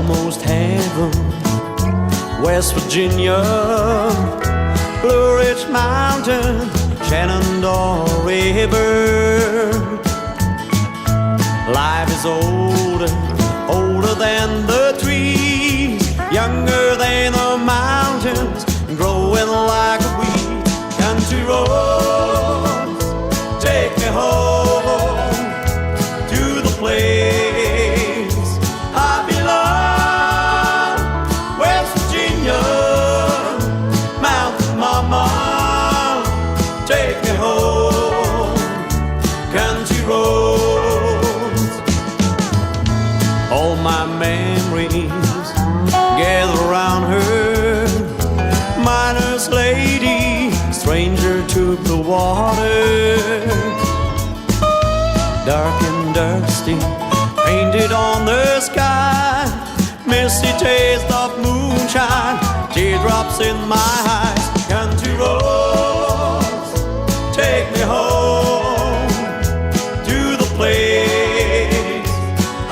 almost heaven. West Virginia, Blue Ridge Mountain, Shenandoah River. Life is older, older than the trees, younger than the mountains, growing like a weed. Country roads, take me home to the place I belong. West Virginia, Mountain Mama, take me home. Country roads, all my memories gather around her. Miner's lady, stranger to the water. Dark and dusty, painted on the sky. Misty taste of moonshine, teardrops in my eyes. Country roads, take me home to the place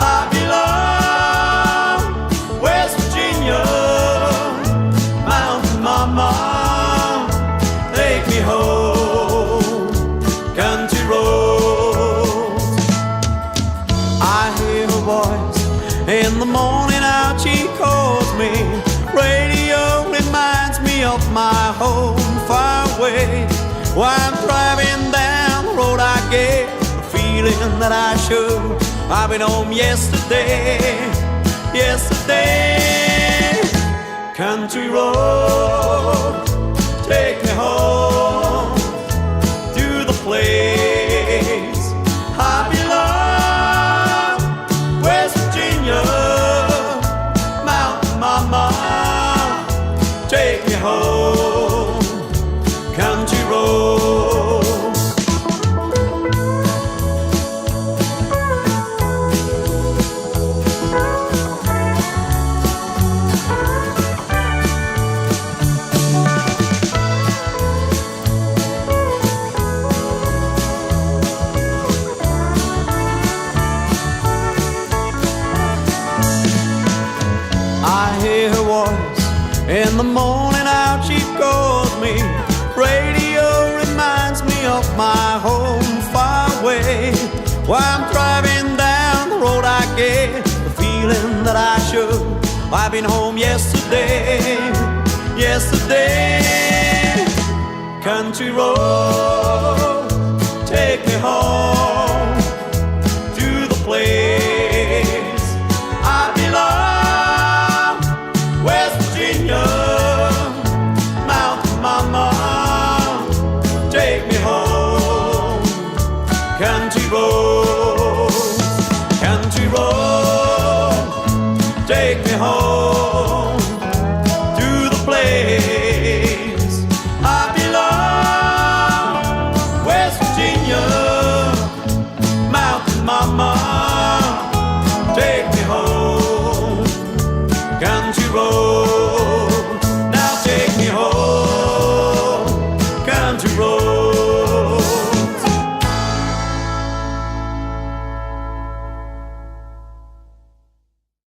I belong. West Virginia, Mountain Mama, take me home. Country roads, I hear her voice in the morning out she calls me. Radio reminds me of my home far away. While I'm driving down the road I get the feeling that I should. I've been home yesterday, yesterday. Country road, take me home to the place I belong. West Virginia, Mountain Mama, take me home. Country road. I hear her voice in the morning out she calls me. Radio reminds me of my home far away. While I'm driving down the road I get the feeling that I should. I've been home yesterday, yesterday. Country road, take me home to the place I belong. West Virginia, Mountain Mama, take me home. Country roads, country roads.